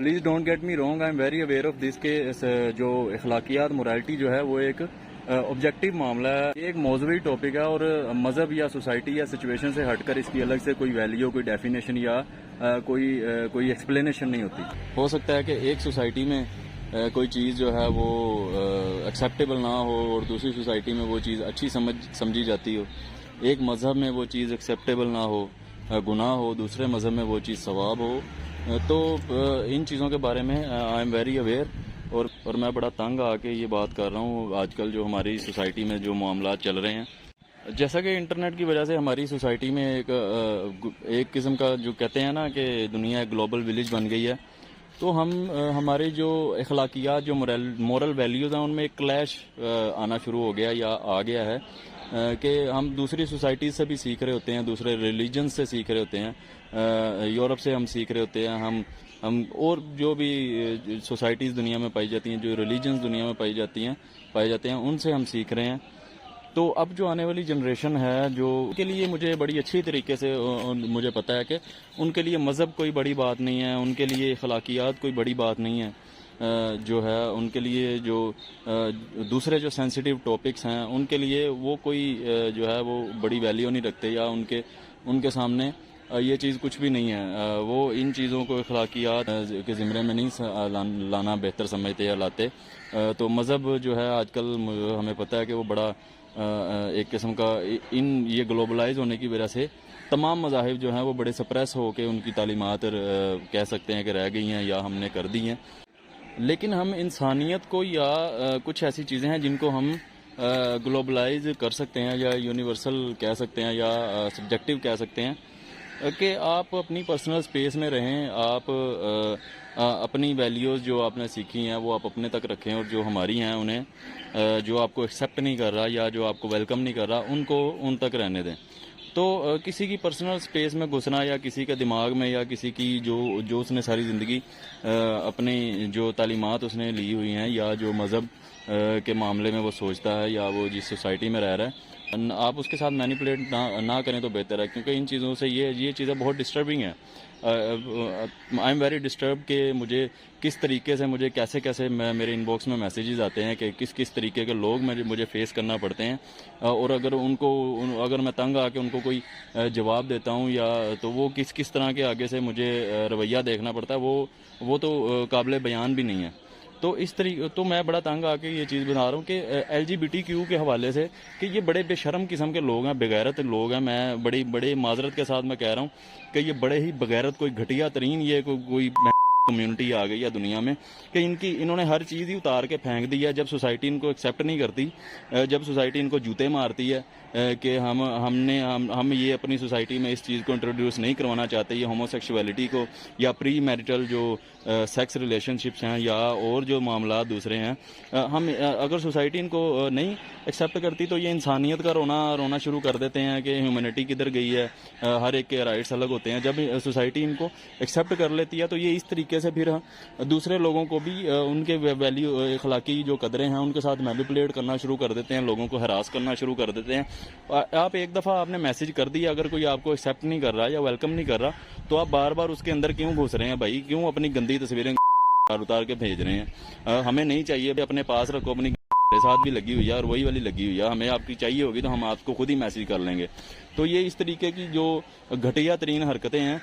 Please don't get me wrong, I am very aware of this کہ جو اخلاقیات morality جو ہے وہ ایک آبجیکٹیو معاملہ ہے، ایک موضوعی ٹاپک ہے، اور مذہب یا سوسائٹی یا سچویشن سے ہٹ کر اس کی الگ سے کوئی ویلیو، کوئی ڈیفینیشن یا کوئی ایکسپلینیشن نہیں ہوتی۔ ہو سکتا ہے کہ ایک سوسائٹی میں کوئی چیز جو ہے وہ ایکسیپٹیبل نہ ہو اور دوسری سوسائٹی میں وہ چیز اچھی سمجھی جاتی ہو، ایک مذہب میں وہ چیز ایکسیپٹیبل نہ ہو، گناہ ہو، دوسرے مذہب میں وہ چیز ثواب ہو، تو ان چیزوں کے بارے میں آئی ایم ویری اویئر، اور میں بڑا تنگ آ کے یہ بات کر رہا ہوں آج کل جو ہماری سوسائٹی میں جو معاملات چل رہے ہیں۔ جیسا کہ انٹرنیٹ کی وجہ سے ہماری سوسائٹی میں ایک قسم کا جو کہتے ہیں نا کہ دنیا ایک گلوبل ولیج بن گئی ہے، تو ہمارے جو اخلاقیات، جو مورل ویلیوز ہیں، ان میں ایک کلیش آنا شروع ہو گیا یا آ گیا ہے کہ ہم دوسری سوسائٹیز سے بھی سیکھ رہے ہوتے ہیں، دوسرے ریلیجنز سے سیکھ رہے ہوتے ہیں، یورپ سے ہم سیکھ رہے ہوتے ہیں، ہم اور جو بھی سوسائٹیز دنیا میں پائی جاتی ہیں، جو ریلیجنز دنیا میں پائی جاتے ہیں ان سے ہم سیکھ رہے ہیں۔ تو اب جو آنے والی جنریشن ہے جو کے لیے مجھے بڑی اچھی طریقے سے مجھے پتا ہے کہ ان کے لیے مذہب کوئی بڑی بات نہیں ہے، ان کے لیے اخلاقیات کوئی بڑی بات نہیں ہے، جو ہے ان کے لیے جو دوسرے جو سینسیٹیو ٹاپکس ہیں ان کے لیے وہ کوئی جو ہے وہ بڑی ویلیو نہیں رکھتے، یا ان کے سامنے یہ چیز کچھ بھی نہیں ہے، وہ ان چیزوں کو اخلاقیات کے زمرے میں نہیں لانا بہتر سمجھتے یا لاتے۔ تو مذہب جو ہے آج کل ہمیں پتہ ہے کہ وہ بڑا ایک قسم کا یہ گلوبلائز ہونے کی وجہ سے تمام مذاہب جو ہیں وہ بڑے سپریس ہو کے ان کی تعلیمات کہہ سکتے ہیں کہ رہ گئی ہیں یا ہم نے کر دی ہیں، لیکن ہم انسانیت کو یا کچھ ایسی چیزیں ہیں جن کو ہم گلوبلائز کر سکتے ہیں یا یونیورسل کہہ سکتے ہیں یا سبجیکٹیو کہہ سکتے ہیں، کہ آپ اپنی پرسنل سپیس میں رہیں، آپ اپنی ویلیوز جو آپ نے سیکھی ہیں وہ آپ اپنے تک رکھیں، اور جو ہماری ہیں انہیں جو آپ کو ایکسیپٹ نہیں کر رہا یا جو آپ کو ویلکم نہیں کر رہا ان کو ان تک رہنے دیں۔ تو کسی کی پرسنل سپیس میں گھسنا یا کسی کے دماغ میں یا کسی کی جو اس نے ساری زندگی اپنی جو تعلیمات اس نے لی ہوئی ہیں یا جو مذہب کے معاملے میں وہ سوچتا ہے یا وہ جس سوسائٹی میں رہ رہا ہے، آپ اس کے ساتھ مینیپولیٹ نہ کریں تو بہتر ہے، کیونکہ ان چیزوں سے یہ چیزیں بہت ڈسٹربنگ ہیں۔ آئی ایم ویری ڈسٹرب کہ مجھے کس طریقے سے کیسے میرے ان باکس میں میسیجز آتے ہیں کہ کس طریقے کے لوگ مجھے فیس کرنا پڑتے ہیں، اور اگر میں تنگ آ کے ان کو کوئی جواب دیتا ہوں یا تو وہ کس طرح کے آگے سے مجھے رویہ دیکھنا پڑتا ہے، وہ تو قابل بیان بھی نہیں ہے۔ تو اس طریقے تو میں بڑا تنگ آ کے یہ چیز بتا رہا ہوں کہ LGBTQ کے حوالے سے کہ یہ بڑے بے شرم قسم کے لوگ ہیں، بغیرت لوگ ہیں، میں بڑے معذرت کے ساتھ میں کہہ رہا ہوں کہ یہ بڑے ہی بغیرت، کوئی گھٹیا ترین یہ کوئی کمیونٹی آ گئی ہے دنیا میں کہ انہوں نے ہر چیز ہی اتار کے پھینک دی ہے۔ جب سوسائٹی ان کو ایکسیپٹ نہیں کرتی، جب سوسائٹی ان کو جوتے مارتی ہے کہ ہم یہ اپنی سوسائٹی میں اس چیز کو انٹروڈیوس نہیں کروانا چاہتے، یہ ہومو سیکشولیٹی کو یا پری میرٹل جو سیکس ریلیشن شپس ہیں یا اور جو معاملات دوسرے ہیں، اگر سوسائٹی ان کو نہیں ایکسیپٹ کرتی تو یہ انسانیت کا رونا شروع کر دیتے ہیں کہ ہیومینٹی کدھر گئی ہے، ہر ایک کے رائٹس الگ ہوتے ہیں۔ جب سوسائٹی ان کو ایکسیپٹ کر لیتی ہے تو یہ اس طریقے سے پھر دوسرے لوگوں کو بھی ان کے ویلیو، اخلاقی جو قدریں ہیں ان کے ساتھ مینیپولیٹ کرنا شروع کر دیتے ہیں، لوگوں کو ہراس کرنا شروع کر دیتے ہیں۔ آپ ایک دفعہ آپ نے میسج کر دیا، اگر کوئی آپ کو ایکسیپٹ نہیں کر رہا یا ویلکم نہیں کر رہا تو آپ بار بار اس کے اندر کیوں گھس رہے ہیں بھائی؟ کیوں اپنی گندی تصویریں اتار کے بھیج رہے ہیں؟ ہمیں نہیں چاہیے، اپنے پاس رکھو، اپنی ساتھ بھی لگی ہوئی ہے اور وہی والی لگی ہوئی ہے، ہمیں آپ کی چاہیے ہوگی تو ہم آپ کو خود ہی میسج کر لیں گے۔ تو یہ اس طریقے کی جو گھٹیا ترین حرکتیں ہیں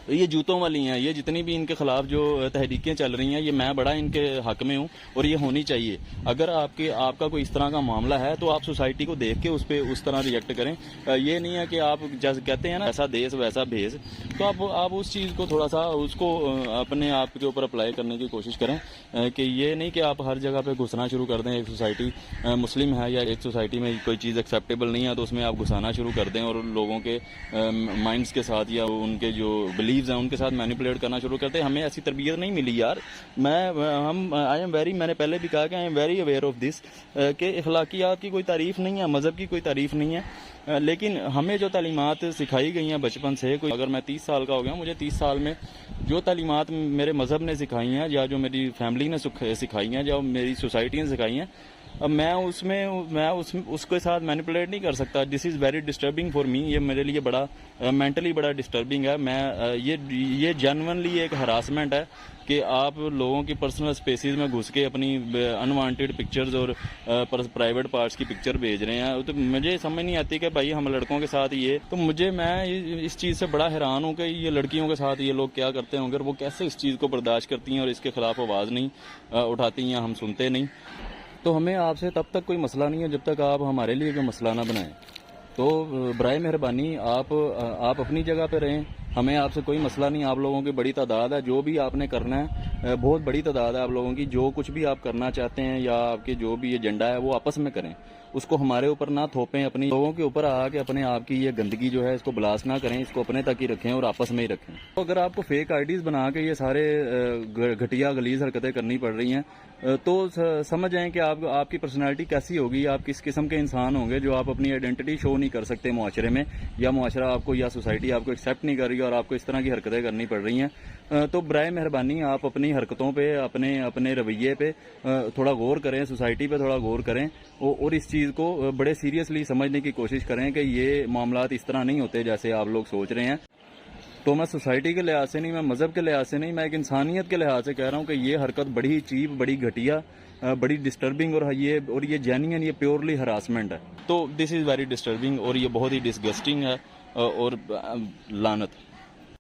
یہ جوتوں والی ہیں، یہ جتنی بھی ان کے خلاف جو تحریکیں چل رہی ہیں یہ میں بڑا ان کے حق میں ہوں اور یہ ہونی چاہیے۔ اگر آپ کا کوئی اس طرح کا معاملہ ہے تو آپ سوسائٹی کو دیکھ کے اس طرح ریئیکٹ کریں، یہ نہیں ہے کہ آپ جیسے کہتے ہیں نا ایسا دیس ویسا بھیس، تو آپ اس چیز کو تھوڑا سا اس کو اپنے آپ کے اوپر اپلائی کرنے کی کوشش کریں کہ یہ نہیں کہ آپ ہر جگہ پہ گھسنا شروع کر دیں۔ ایک سوسائٹی مسلم ہے یا ایک سوسائٹی میں کوئی چیز ایکسیپٹیبل نہیں ہے تو اس میں آپ گھسانا شروع کر دیں اور لوگوں کے مائنڈز کے ساتھ یا ان کے جو بلیوز ہیں ان کے ساتھ مینیپولیٹ کرنا شروع کرتے ہیں۔ ہمیں ایسی تربیت نہیں ملی یار۔ میں نے پہلے بھی کہا کہ آئی am very aware of this کہ اخلاقیات کی کوئی تعریف نہیں ہے، مذہب کی کوئی تعریف نہیں ہے، لیکن ہمیں جو تعلیمات سکھائی گئی ہیں بچپن سے، اگر میں 30 سال کا ہو گیا، مجھے 30 سال میں جو تعلیمات میرے مذہب نے سکھائی ہیں یا جو میری فیملی نے سکھائی ہیں، جو میری سوسائٹی نے سکھائی ہیں، اب میں اس کے ساتھ مینیپولیٹ نہیں کر سکتا. This is very disturbing for me. یہ میرے لیے بڑا مینٹلی بڑا ڈسٹربنگ ہے. میں یہ جینونلی ایک ہراسمنٹ ہے کہ آپ لوگوں کی پرسنل سپیسیز میں گھس کے اپنی انوانٹیڈ پکچرز اور پرائیویٹ پارٹس کی پکچر بھیج رہے ہیں. تو مجھے سمجھ نہیں آتی کہ بھائی ہم لڑکوں کے ساتھ یہ تو میں اس چیز سے بڑا حیران ہوں کہ یہ لڑکیوں کے ساتھ یہ لوگ کیا کرتے ہوں گے اور وہ کیسے اس چیز کو برداشت کرتی ہیں اور اس کے خلاف آواز نہیں اٹھاتی ہیں, ہم سنتے نہیں. تو ہمیں آپ سے تب تک کوئی مسئلہ نہیں ہے جب تک آپ ہمارے لیے کوئی مسئلہ نہ بنائیں. تو برائے مہربانی آپ اپنی جگہ پہ رہیں. ہمیں آپ سے کوئی مسئلہ نہیں. آپ لوگوں کی بڑی تعداد ہے, جو بھی آپ نے کرنا ہے بہت بڑی تعداد ہے آپ لوگوں کی. جو کچھ بھی آپ کرنا چاہتے ہیں یا آپ کے جو بھی ایجنڈا ہے وہ آپس میں کریں, اس کو ہمارے اوپر نہ تھوپیں. اپنی لوگوں کے اوپر آ کے اپنے آپ کی یہ گندگی جو ہے اس کو بلاس نہ کریں, اس کو اپنے تک ہی رکھیں اور آپس میں ہی رکھیں. تو اگر آپ کو فیک آئی ڈیز بنا کے یہ سارے گھٹیا غلیظ حرکتیں کرنی پڑ رہی ہیں تو سمجھ جائیں کہ آپ کی پرسنالٹی کیسی ہوگی, آپ کس قسم کے انسان ہوں گے جو آپ اپنی آئیڈینٹی شو نہیں کر سکتے معاشرے میں, یا معاشرہ آپ کو یا سوسائٹی آپ کو ایکسیپٹ نہیں کر رہی اور آپ کو اس طرح کی حرکتیں کرنی پڑ رہی ہیں. تو برائے مہربانی آپ اپنی حرکتوں پہ اپنے رویے پہ تھوڑا غور کریں, سوسائٹی پہ تھوڑا غور کریں اور اس چیز کو بڑے سیریسلی سمجھنے کی کوشش کریں کہ یہ معاملات اس طرح نہیں ہوتے جیسے آپ لوگ سوچ رہے ہیں. تو میں سوسائٹی کے لحاظ سے نہیں, میں مذہب کے لحاظ سے نہیں, میں ایک انسانیت کے لحاظ سے کہہ رہا ہوں کہ یہ حرکت بڑی چیپ, بڑی گھٹیا, بڑی ڈسٹربنگ اور یہ جینوئن, یہ پیورلی ہراسمنٹ ہے. تو دس از ویری ڈسٹربنگ اور یہ بہت ہی ڈسگسٹنگ ہے اور لعنت.